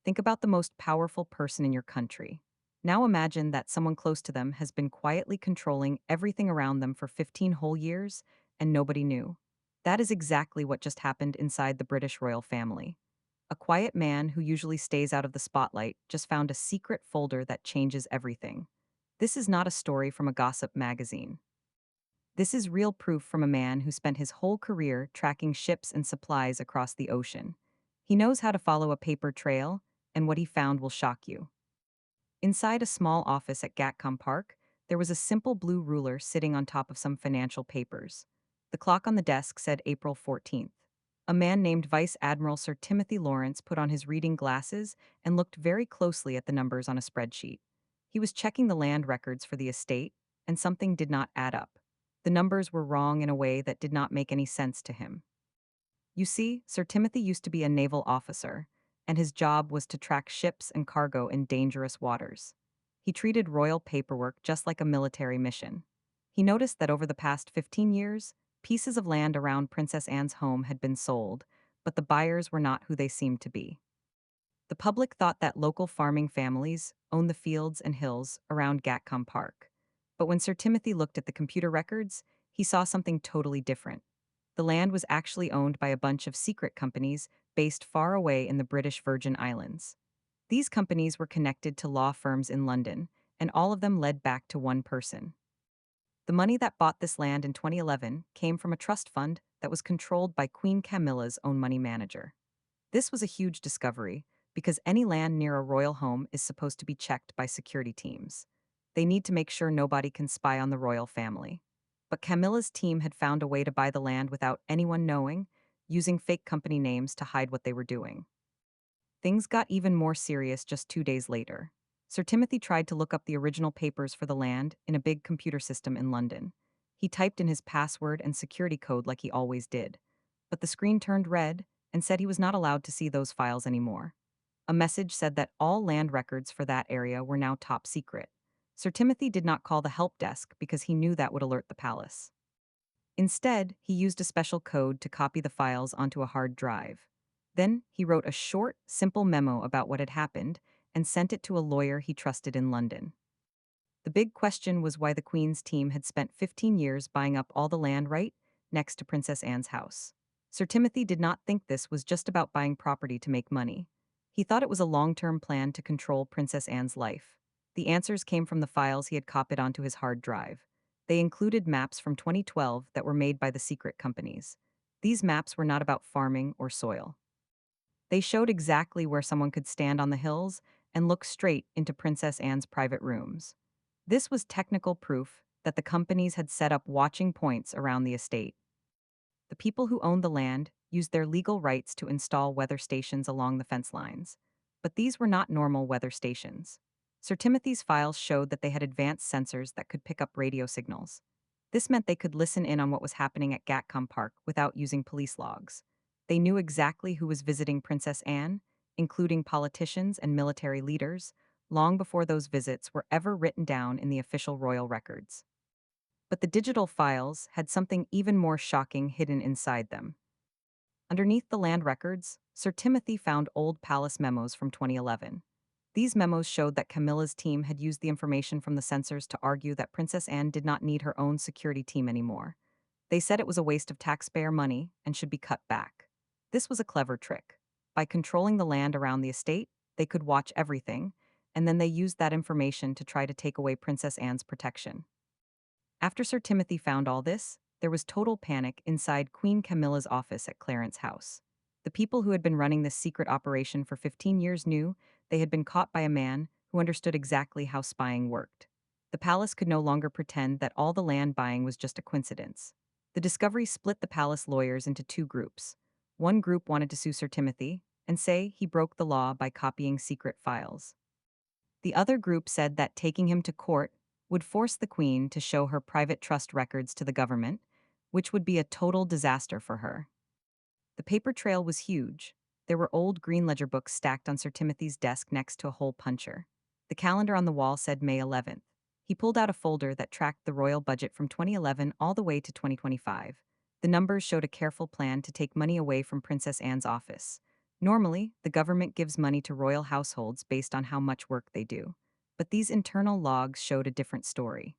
Think about the most powerful person in your country. Now imagine that someone close to them has been quietly controlling everything around them for 15 whole years and nobody knew. That is exactly what just happened inside the British royal family. A quiet man who usually stays out of the spotlight just found a secret folder that changes everything. This is not a story from a gossip magazine. This is real proof from a man who spent his whole career tracking ships and supplies across the ocean. He knows how to follow a paper trail, and what he found will shock you. Inside a small office at Gatcombe Park, there was a simple blue ruler sitting on top of some financial papers. The clock on the desk said April 14th. A man named Vice Admiral Sir Timothy Laurence put on his reading glasses and looked very closely at the numbers on a spreadsheet. He was checking the land records for the estate, and something did not add up. The numbers were wrong in a way that did not make any sense to him. You see, Sir Timothy used to be a naval officer, and his job was to track ships and cargo in dangerous waters. He treated royal paperwork just like a military mission. He noticed that over the past 15 years, pieces of land around Princess Anne's home had been sold, but the buyers were not who they seemed to be. The public thought that local farming families owned the fields and hills around Gatcombe Park. But when Sir Timothy looked at the computer records, he saw something totally different. The land was actually owned by a bunch of secret companies based far away in the British Virgin Islands. These companies were connected to law firms in London, and all of them led back to one person. The money that bought this land in 2011 came from a trust fund that was controlled by Queen Camilla's own money manager. This was a huge discovery because any land near a royal home is supposed to be checked by security teams. They need to make sure nobody can spy on the royal family. But Camilla's team had found a way to buy the land without anyone knowing, using fake company names to hide what they were doing. Things got even more serious just 2 days later. Sir Timothy tried to look up the original papers for the land in a big computer system in London. He typed in his password and security code like he always did. But the screen turned red and said he was not allowed to see those files anymore. A message said that all land records for that area were now top secret. Sir Timothy did not call the help desk because he knew that would alert the palace. Instead, he used a special code to copy the files onto a hard drive. Then, he wrote a short, simple memo about what had happened and sent it to a lawyer he trusted in London. The big question was why the Queen's team had spent 15 years buying up all the land right next to Princess Anne's house. Sir Timothy did not think this was just about buying property to make money. He thought it was a long-term plan to control Princess Anne's life. The answers came from the files he had copied onto his hard drive. They included maps from 2012 that were made by the secret companies. These maps were not about farming or soil. They showed exactly where someone could stand on the hills and look straight into Princess Anne's private rooms. This was technical proof that the companies had set up watching points around the estate. The people who owned the land used their legal rights to install weather stations along the fence lines. But these were not normal weather stations. Sir Timothy's files showed that they had advanced sensors that could pick up radio signals. This meant they could listen in on what was happening at Gatcombe Park without using police logs. They knew exactly who was visiting Princess Anne, including politicians and military leaders, long before those visits were ever written down in the official royal records. But the digital files had something even more shocking hidden inside them. Underneath the land records, Sir Timothy found old palace memos from 2011. These memos showed that Camilla's team had used the information from the censors to argue that Princess Anne did not need her own security team anymore. They said it was a waste of taxpayer money and should be cut back. This was a clever trick. By controlling the land around the estate, they could watch everything, and then they used that information to try to take away Princess Anne's protection. After Sir Timothy found all this, there was total panic inside Queen Camilla's office at Clarence House. The people who had been running this secret operation for 15 years knew they had been caught by a man who understood exactly how spying worked. The palace could no longer pretend that all the land buying was just a coincidence. The discovery split the palace lawyers into two groups. One group wanted to sue Sir Timothy and say he broke the law by copying secret files. The other group said that taking him to court would force the Queen to show her private trust records to the government, which would be a total disaster for her. The paper trail was huge. There were old green ledger books stacked on Sir Timothy's desk next to a hole puncher. The calendar on the wall said May 11th. He pulled out a folder that tracked the royal budget from 2011 all the way to 2025. The numbers showed a careful plan to take money away from Princess Anne's office. Normally, the government gives money to royal households based on how much work they do. But these internal logs showed a different story.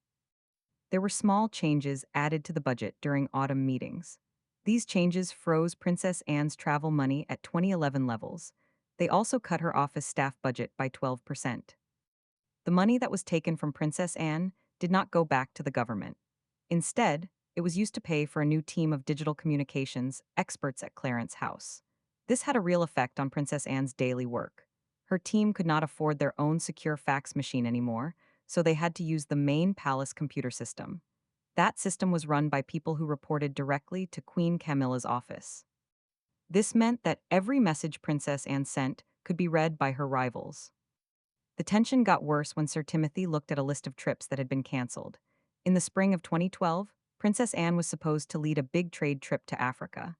There were small changes added to the budget during autumn meetings. These changes froze Princess Anne's travel money at 2011 levels. They also cut her office staff budget by 12%. The money that was taken from Princess Anne did not go back to the government. Instead, it was used to pay for a new team of digital communications experts at Clarence House. This had a real effect on Princess Anne's daily work. Her team could not afford their own secure fax machine anymore, so they had to use the main palace computer system. That system was run by people who reported directly to Queen Camilla's office. This meant that every message Princess Anne sent could be read by her rivals. The tension got worse when Sir Timothy looked at a list of trips that had been cancelled. In the spring of 2012, Princess Anne was supposed to lead a big trade trip to Africa.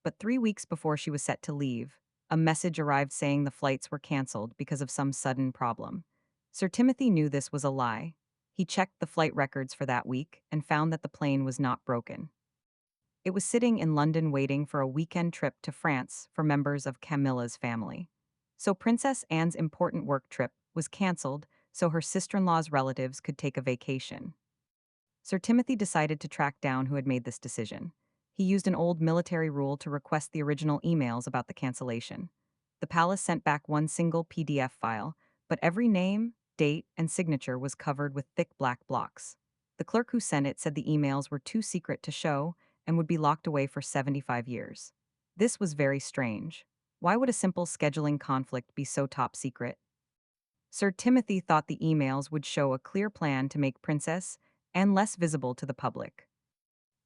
But 3 weeks before she was set to leave, a message arrived saying the flights were cancelled because of some sudden problem. Sir Timothy knew this was a lie. He checked the flight records for that week and found that the plane was not broken. It was sitting in London waiting for a weekend trip to France for members of Camilla's family. So Princess Anne's important work trip was cancelled so her sister-in-law's relatives could take a vacation. Sir Timothy decided to track down who had made this decision. He used an old military rule to request the original emails about the cancellation. The palace sent back one single PDF file, but every name, date, and signature was covered with thick black blocks. The clerk who sent it said the emails were too secret to show and would be locked away for 75 years. This was very strange. Why would a simple scheduling conflict be so top secret? Sir Timothy thought the emails would show a clear plan to make Princess Anne less visible to the public.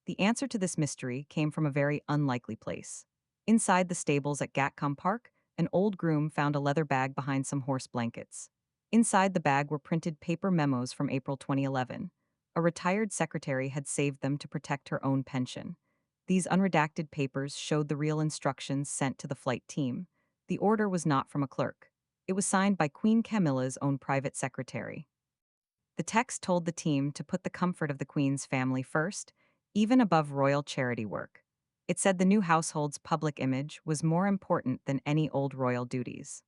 The answer to this mystery came from a very unlikely place. Inside the stables at Gatcombe Park, an old groom found a leather bag behind some horse blankets. Inside the bag were printed paper memos from April 2011. A retired secretary had saved them to protect her own pension. These unredacted papers showed the real instructions sent to the flight team. The order was not from a clerk. It was signed by Queen Camilla's own private secretary. The text told the team to put the comfort of the Queen's family first, even above royal charity work. It said the new household's public image was more important than any old royal duties.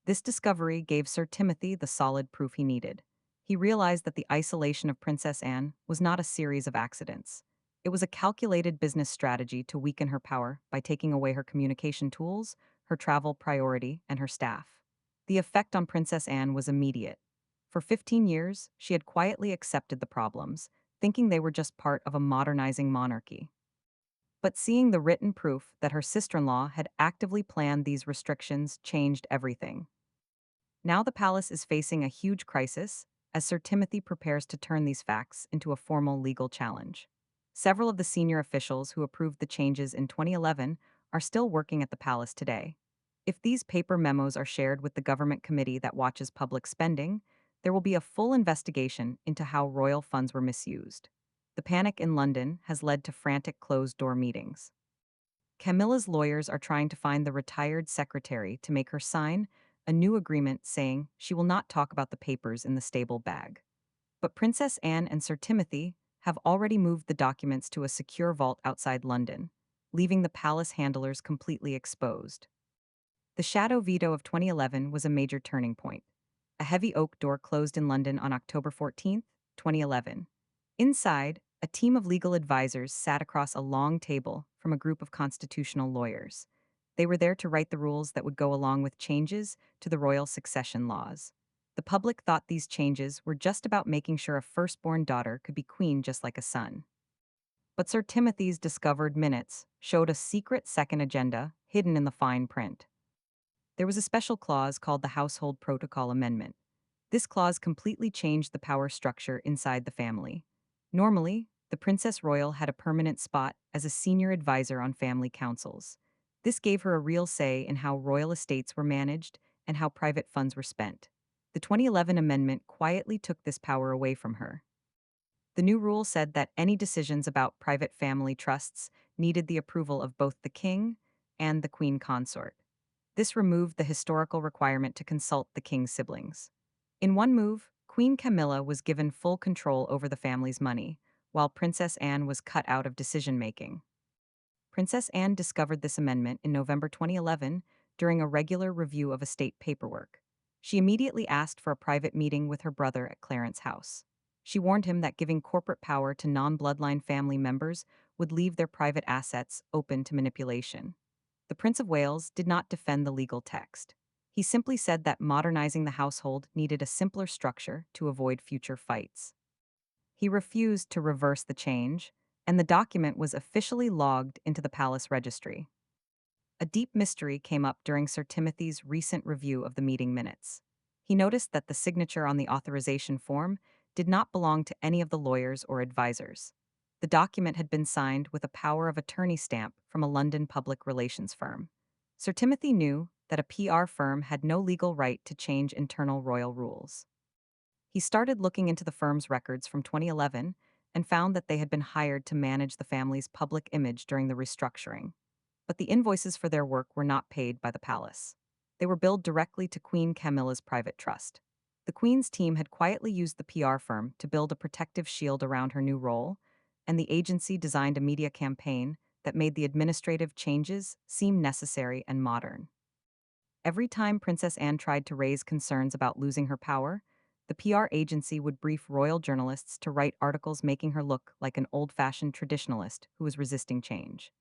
This discovery gave Sir Timothy the solid proof he needed. He realized that the isolation of Princess Anne was not a series of accidents. It was a calculated business strategy to weaken her power by taking away her communication tools, her travel priority, and her staff. The effect on Princess Anne was immediate. For 15 years, she had quietly accepted the problems, thinking they were just part of a modernizing monarchy. But seeing the written proof that her sister-in-law had actively planned these restrictions changed everything. Now the palace is facing a huge crisis as Sir Timothy prepares to turn these facts into a formal legal challenge. Several of the senior officials who approved the changes in 2011 are still working at the palace today. If these paper memos are shared with the government committee that watches public spending, there will be a full investigation into how royal funds were misused. The panic in London has led to frantic closed-door meetings. Camilla's lawyers are trying to find the retired secretary to make her sign a new agreement saying she will not talk about the papers in the stable bag. But Princess Anne and Sir Timothy have already moved the documents to a secure vault outside London, leaving the palace handlers completely exposed. The shadow veto of 2011 was a major turning point. A heavy oak door closed in London on October 14, 2011. Inside, a team of legal advisors sat across a long table from a group of constitutional lawyers. They were there to write the rules that would go along with changes to the royal succession laws. The public thought these changes were just about making sure a firstborn daughter could be queen just like a son. But Sir Timothy's discovered minutes showed a secret second agenda hidden in the fine print. There was a special clause called the Household Protocol Amendment. This clause completely changed the power structure inside the family. Normally, the Princess Royal had a permanent spot as a senior advisor on family councils. This gave her a real say in how royal estates were managed and how private funds were spent. The 2011 amendment quietly took this power away from her. The new rule said that any decisions about private family trusts needed the approval of both the king and the queen consort. This removed the historical requirement to consult the king's siblings. In one move, Queen Camilla was given full control over the family's money, while Princess Anne was cut out of decision-making. Princess Anne discovered this amendment in November 2011 during a regular review of estate paperwork. She immediately asked for a private meeting with her brother at Clarence House. She warned him that giving corporate power to non-bloodline family members would leave their private assets open to manipulation. The Prince of Wales did not defend the legal text. He simply said that modernizing the household needed a simpler structure to avoid future fights. He refused to reverse the change, and the document was officially logged into the palace registry. A deep mystery came up during Sir Timothy's recent review of the meeting minutes. He noticed that the signature on the authorization form did not belong to any of the lawyers or advisors. The document had been signed with a power of attorney stamp from a London public relations firm. Sir Timothy knew that a PR firm had no legal right to change internal royal rules. He started looking into the firm's records from 2011 and found that they had been hired to manage the family's public image during the restructuring. But the invoices for their work were not paid by the palace. They were billed directly to Queen Camilla's private trust. The Queen's team had quietly used the PR firm to build a protective shield around her new role, and the agency designed a media campaign that made the administrative changes seem necessary and modern. Every time Princess Anne tried to raise concerns about losing her power, the PR agency would brief royal journalists to write articles making her look like an old-fashioned traditionalist who was resisting change.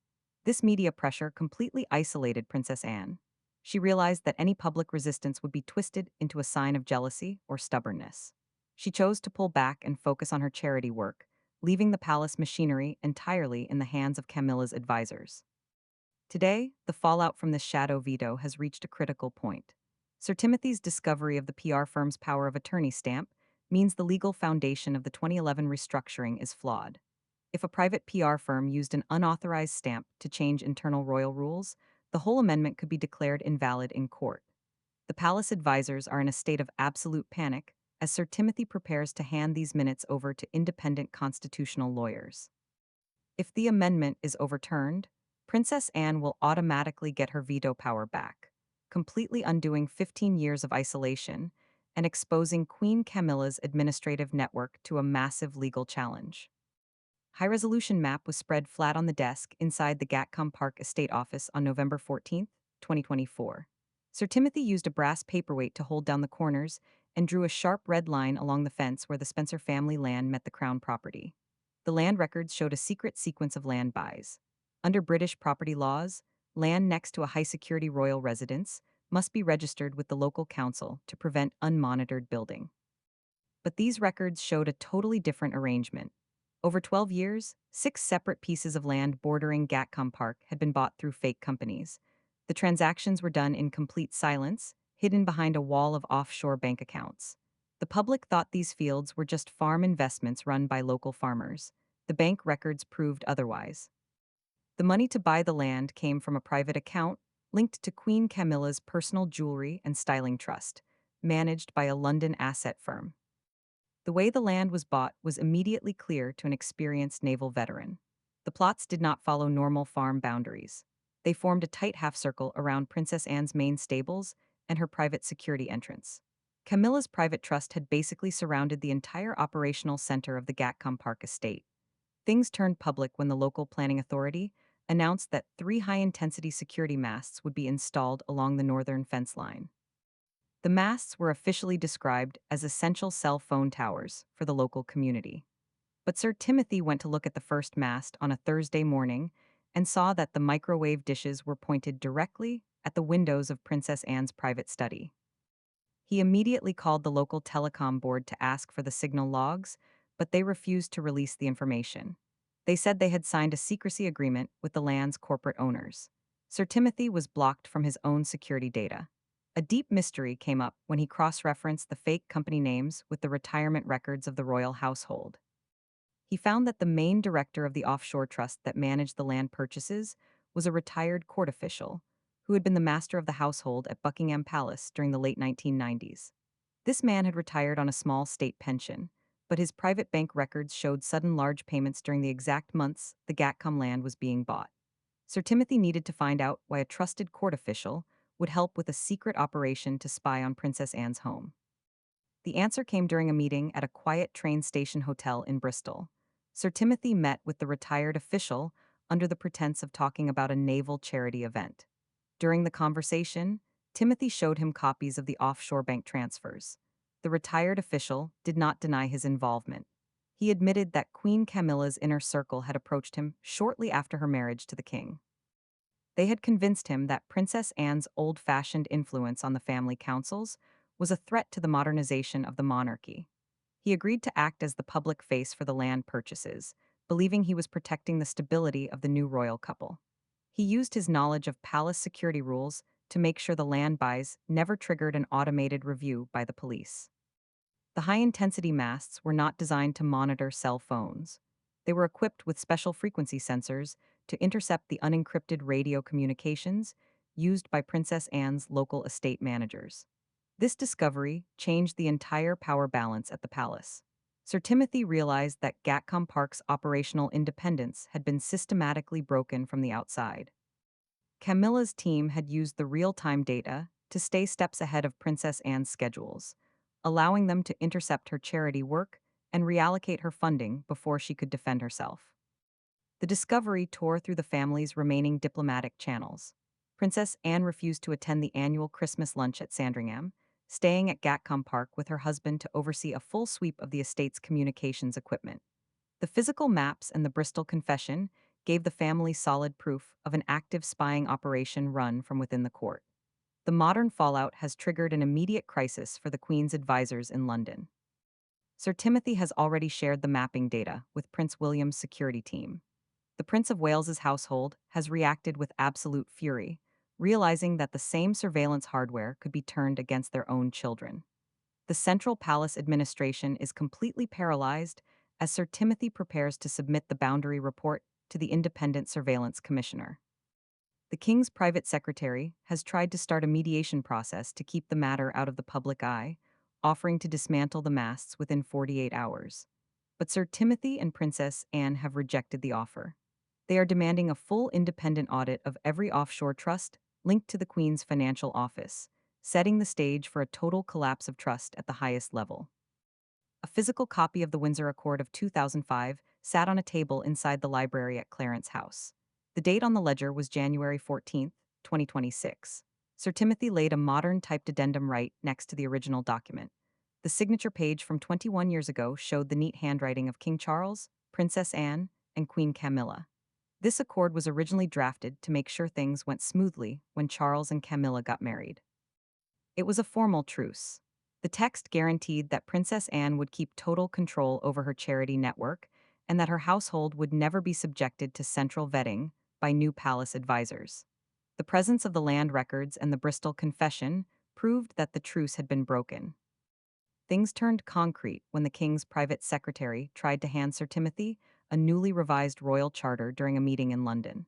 This media pressure completely isolated Princess Anne. She realized that any public resistance would be twisted into a sign of jealousy or stubbornness. She chose to pull back and focus on her charity work, leaving the palace machinery entirely in the hands of Camilla's advisors. Today, the fallout from this shadow veto has reached a critical point. Sir Timothy's discovery of the PR firm's power of attorney stamp means the legal foundation of the 2011 restructuring is flawed. If a private PR firm used an unauthorized stamp to change internal royal rules, the whole amendment could be declared invalid in court. The palace advisors are in a state of absolute panic as Sir Timothy prepares to hand these minutes over to independent constitutional lawyers. If the amendment is overturned, Princess Anne will automatically get her veto power back, completely undoing 15 years of isolation and exposing Queen Camilla's administrative network to a massive legal challenge. High-resolution map was spread flat on the desk inside the Gatcombe Park estate office on November 14, 2024. Sir Timothy used a brass paperweight to hold down the corners and drew a sharp red line along the fence where the Spencer family land met the Crown property. The land records showed a secret sequence of land buys. Under British property laws, land next to a high-security royal residence must be registered with the local council to prevent unmonitored building. But these records showed a totally different arrangement. Over 12 years, 6 separate pieces of land bordering Gatcombe Park had been bought through fake companies. The transactions were done in complete silence, hidden behind a wall of offshore bank accounts. The public thought these fields were just farm investments run by local farmers. The bank records proved otherwise. The money to buy the land came from a private account linked to Queen Camilla's personal jewelry and styling trust, managed by a London asset firm. The way the land was bought was immediately clear to an experienced naval veteran. The plots did not follow normal farm boundaries. They formed a tight half-circle around Princess Anne's main stables and her private security entrance. Camilla's private trust had basically surrounded the entire operational center of the Gatcombe Park estate. Things turned public when the local planning authority announced that 3 high-intensity security masts would be installed along the northern fence line. The masts were officially described as essential cell phone towers for the local community. But Sir Timothy went to look at the first mast on a Thursday morning and saw that the microwave dishes were pointed directly at the windows of Princess Anne's private study. He immediately called the local telecom board to ask for the signal logs, but they refused to release the information. They said they had signed a secrecy agreement with the land's corporate owners. Sir Timothy was blocked from his own security data. A deep mystery came up when he cross-referenced the fake company names with the retirement records of the royal household. He found that the main director of the offshore trust that managed the land purchases was a retired court official who had been the master of the household at Buckingham Palace during the late 1990s. This man had retired on a small state pension, but his private bank records showed sudden large payments during the exact months the Gatcombe land was being bought. Sir Timothy needed to find out why a trusted court official would help with a secret operation to spy on Princess Anne's home. The answer came during a meeting at a quiet train station hotel in Bristol. Sir Timothy met with the retired official under the pretense of talking about a naval charity event. During the conversation, Timothy showed him copies of the offshore bank transfers. The retired official did not deny his involvement. He admitted that Queen Camilla's inner circle had approached him shortly after her marriage to the king. They had convinced him that Princess Anne's old-fashioned influence on the family councils was a threat to the modernization of the monarchy. He agreed to act as the public face for the land purchases, believing he was protecting the stability of the new royal couple. He used his knowledge of palace security rules to make sure the land buys never triggered an automated review by the police. The high-intensity masts were not designed to monitor cell phones. They were equipped with special frequency sensors to intercept the unencrypted radio communications used by Princess Anne's local estate managers. This discovery changed the entire power balance at the palace. Sir Timothy realized that Gatcombe Park's operational independence had been systematically broken from the outside. Camilla's team had used the real-time data to stay steps ahead of Princess Anne's schedules, allowing them to intercept her charity work and reallocate her funding before she could defend herself. The discovery tore through the family's remaining diplomatic channels. Princess Anne refused to attend the annual Christmas lunch at Sandringham, staying at Gatcombe Park with her husband to oversee a full sweep of the estate's communications equipment. The physical maps and the Bristol confession gave the family solid proof of an active spying operation run from within the court. The modern fallout has triggered an immediate crisis for the Queen's advisors in London. Sir Timothy has already shared the mapping data with Prince William's security team. The Prince of Wales's household has reacted with absolute fury, realizing that the same surveillance hardware could be turned against their own children. The Central Palace administration is completely paralyzed as Sir Timothy prepares to submit the boundary report to the Independent Surveillance Commissioner. The King's private secretary has tried to start a mediation process to keep the matter out of the public eye, offering to dismantle the masts within 48 hours. But Sir Timothy and Princess Anne have rejected the offer. They are demanding a full independent audit of every offshore trust linked to the Queen's financial office, setting the stage for a total collapse of trust at the highest level. A physical copy of the Windsor Accord of 2005 sat on a table inside the library at Clarence House. The date on the ledger was January 14th, 2026. Sir Timothy laid a modern typed addendum right next to the original document. The signature page from 21 years ago showed the neat handwriting of King Charles, Princess Anne, and Queen Camilla. This accord was originally drafted to make sure things went smoothly when Charles and Camilla got married. It was a formal truce. The text guaranteed that Princess Anne would keep total control over her charity network and that her household would never be subjected to central vetting by new palace advisors. The presence of the land records and the Bristol confession proved that the truce had been broken. Things turned concrete when the king's private secretary tried to hand Sir Timothy a newly revised royal charter during a meeting in London.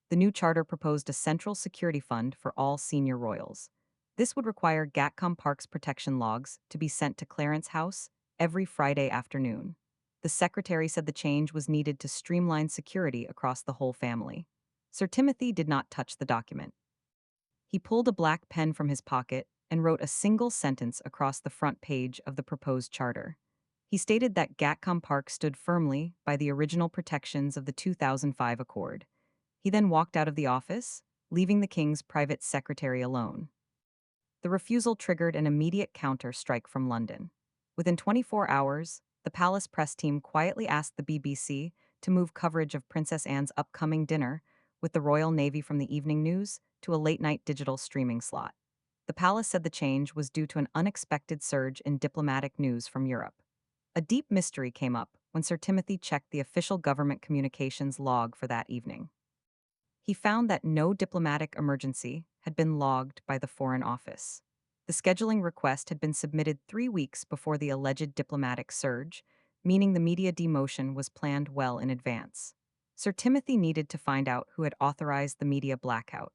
The new charter proposed a central security fund for all senior royals. This would require Gatcombe Park's protection logs to be sent to Clarence House every Friday afternoon. The secretary said the change was needed to streamline security across the whole family. Sir Timothy did not touch the document. He pulled a black pen from his pocket and wrote a single sentence across the front page of the proposed charter. He stated that Gatcombe Park stood firmly by the original protections of the 2005 Accord. He then walked out of the office, leaving the king's private secretary alone. The refusal triggered an immediate counter-strike from London. Within 24 hours, the palace press team quietly asked the BBC to move coverage of Princess Anne's upcoming dinner with the Royal Navy from the evening news to a late-night digital streaming slot. The palace said the change was due to an unexpected surge in diplomatic news from Europe. A deep mystery came up when Sir Timothy checked the official government communications log for that evening. He found that no diplomatic emergency had been logged by the Foreign Office. The scheduling request had been submitted 3 weeks before the alleged diplomatic surge, meaning the media demotion was planned well in advance. Sir Timothy needed to find out who had authorized the media blackout.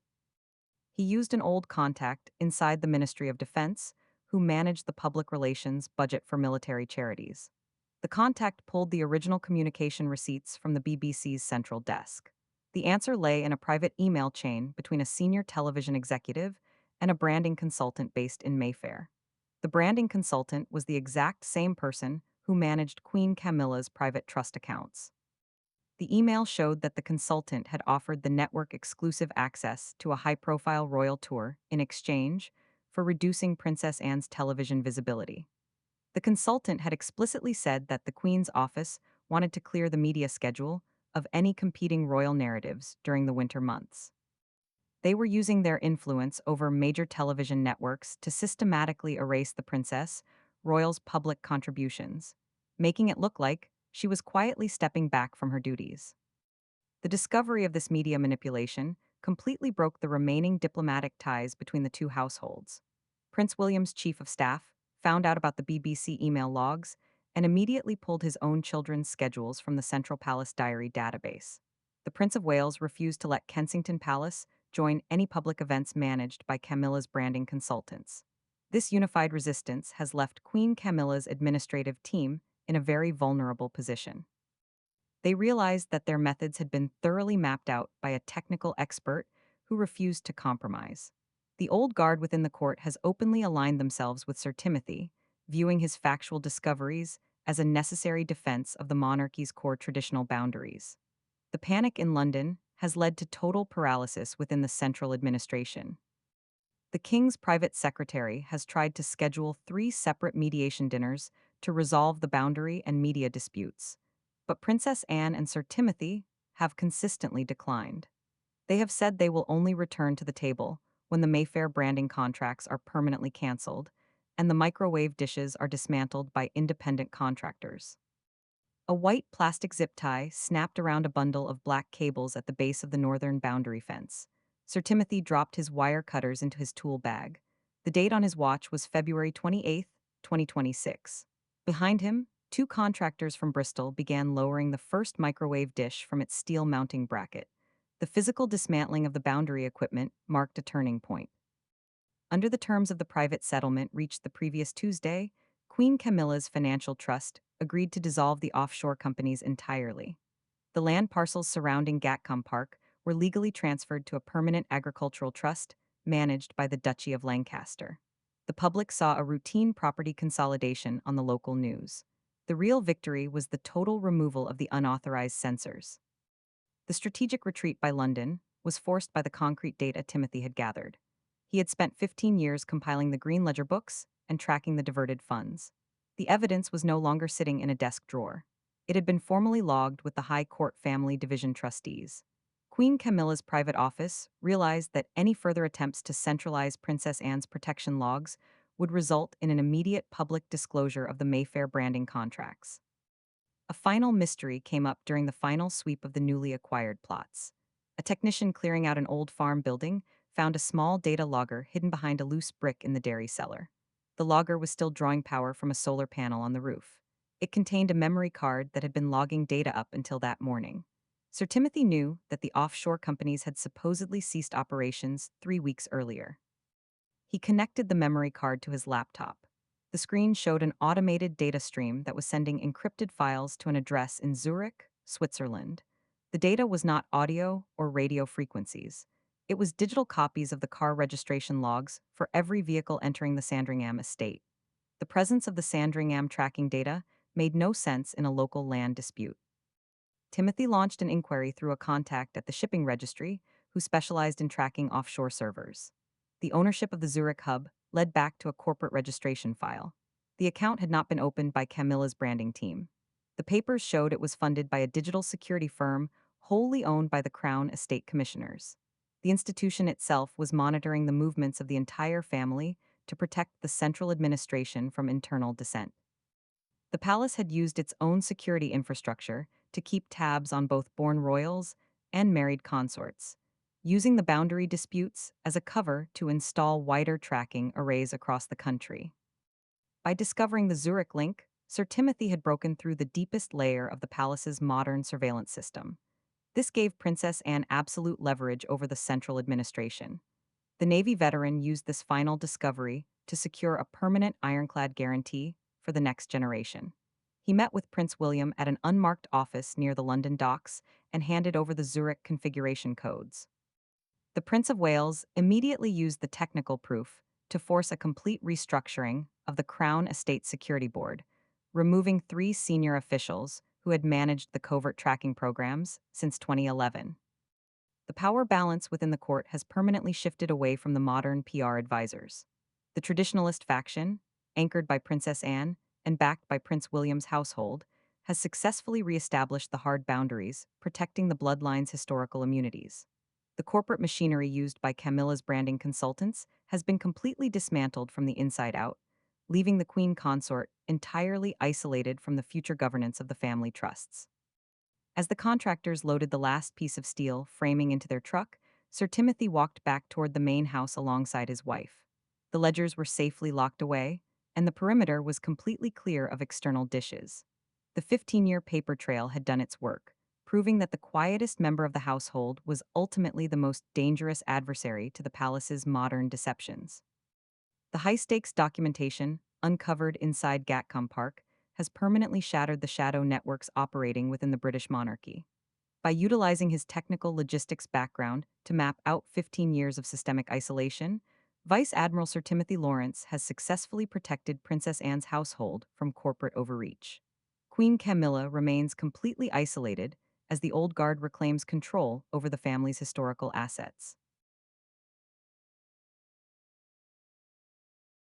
He used an old contact inside the Ministry of Defense who managed the public relations budget for military charities. The contact pulled the original communication receipts from the BBC's central desk. The answer lay in a private email chain between a senior television executive and a branding consultant based in Mayfair. The branding consultant was the exact same person who managed Queen Camilla's private trust accounts. The email showed that the consultant had offered the network exclusive access to a high profile royal tour in exchange for reducing Princess Anne's television visibility. The consultant had explicitly said that the Queen's office wanted to clear the media schedule of any competing royal narratives during the winter months. They were using their influence over major television networks to systematically erase the princess, royals' public contributions, making it look like she was quietly stepping back from her duties. The discovery of this media manipulation completely broke the remaining diplomatic ties between the two households. Prince William's chief of staff found out about the BBC email logs and immediately pulled his own children's schedules from the Central Palace Diary database. The Prince of Wales refused to let Kensington Palace join any public events managed by Camilla's branding consultants. This unified resistance has left Queen Camilla's administrative team in a very vulnerable position. They realized that their methods had been thoroughly mapped out by a technical expert who refused to compromise. The old guard within the court has openly aligned themselves with Sir Timothy, viewing his factual discoveries as a necessary defense of the monarchy's core traditional boundaries. The panic in London has led to total paralysis within the central administration. The King's private secretary has tried to schedule 3 separate mediation dinners to resolve the boundary and media disputes, but Princess Anne and Sir Timothy have consistently declined. They have said they will only return to the table when the Mayfair branding contracts are permanently cancelled and the microwave dishes are dismantled by independent contractors. A white plastic zip tie snapped around a bundle of black cables at the base of the northern boundary fence. Sir Timothy dropped his wire cutters into his tool bag. The date on his watch was February 28th, 2026. Behind him, 2 contractors from Bristol began lowering the first microwave dish from its steel mounting bracket. The physical dismantling of the boundary equipment marked a turning point. Under the terms of the private settlement reached the previous Tuesday, Queen Camilla's financial trust agreed to dissolve the offshore companies entirely. The land parcels surrounding Gatcombe Park were legally transferred to a permanent agricultural trust managed by the Duchy of Lancaster. The public saw a routine property consolidation on the local news. The real victory was the total removal of the unauthorized censors. The strategic retreat by London was forced by the concrete data Timothy had gathered. He had spent 15 years compiling the Green Ledger books and tracking the diverted funds. The evidence was no longer sitting in a desk drawer. It had been formally logged with the High Court Family Division trustees. Queen Camilla's private office realized that any further attempts to centralize Princess Anne's protection logs would result in an immediate public disclosure of the Mayfair branding contracts. A final mystery came up during the final sweep of the newly acquired plots. A technician clearing out an old farm building found a small data logger hidden behind a loose brick in the dairy cellar. The logger was still drawing power from a solar panel on the roof. It contained a memory card that had been logging data up until that morning. Sir Timothy knew that the offshore companies had supposedly ceased operations 3 weeks earlier. He connected the memory card to his laptop. The screen showed an automated data stream that was sending encrypted files to an address in Zurich, Switzerland. The data was not audio or radio frequencies. It was digital copies of the car registration logs for every vehicle entering the Sandringham estate. The presence of the Sandringham tracking data made no sense in a local land dispute. Timothy launched an inquiry through a contact at the shipping registry who specialized in tracking offshore servers. The ownership of the Zurich hub led back to a corporate registration file. The account had not been opened by Camilla's branding team. The papers showed it was funded by a digital security firm wholly owned by the Crown Estate Commissioners. The institution itself was monitoring the movements of the entire family to protect the central administration from internal dissent. The palace had used its own security infrastructure to keep tabs on both born royals and married consorts, using the boundary disputes as a cover to install wider tracking arrays across the country. By discovering the Zurich link, Sir Timothy had broken through the deepest layer of the palace's modern surveillance system. This gave Princess Anne absolute leverage over the central administration. The Navy veteran used this final discovery to secure a permanent ironclad guarantee for the next generation. He met with Prince William at an unmarked office near the London docks and handed over the Zurich configuration codes. The Prince of Wales immediately used the technical proof to force a complete restructuring of the Crown Estate Security Board, removing 3 senior officials who had managed the covert tracking programs since 2011. The power balance within the court has permanently shifted away from the modern PR advisors. The traditionalist faction, anchored by Princess Anne and backed by Prince William's household, has successfully reestablished the hard boundaries, protecting the bloodline's historical immunities. The corporate machinery used by Camilla's branding consultants has been completely dismantled from the inside out, leaving the Queen consort entirely isolated from the future governance of the family trusts. As the contractors loaded the last piece of steel framing into their truck, Sir Timothy walked back toward the main house alongside his wife. The ledgers were safely locked away, and the perimeter was completely clear of external dishes. The 15-year paper trail had done its work, proving that the quietest member of the household was ultimately the most dangerous adversary to the palace's modern deceptions. The high-stakes documentation, uncovered inside Gatcombe Park, has permanently shattered the shadow networks operating within the British monarchy. By utilizing his technical logistics background to map out 15 years of systemic isolation, Vice Admiral Sir Timothy Laurence has successfully protected Princess Anne's household from corporate overreach. Queen Camilla remains completely isolated as the old guard reclaims control over the family's historical assets.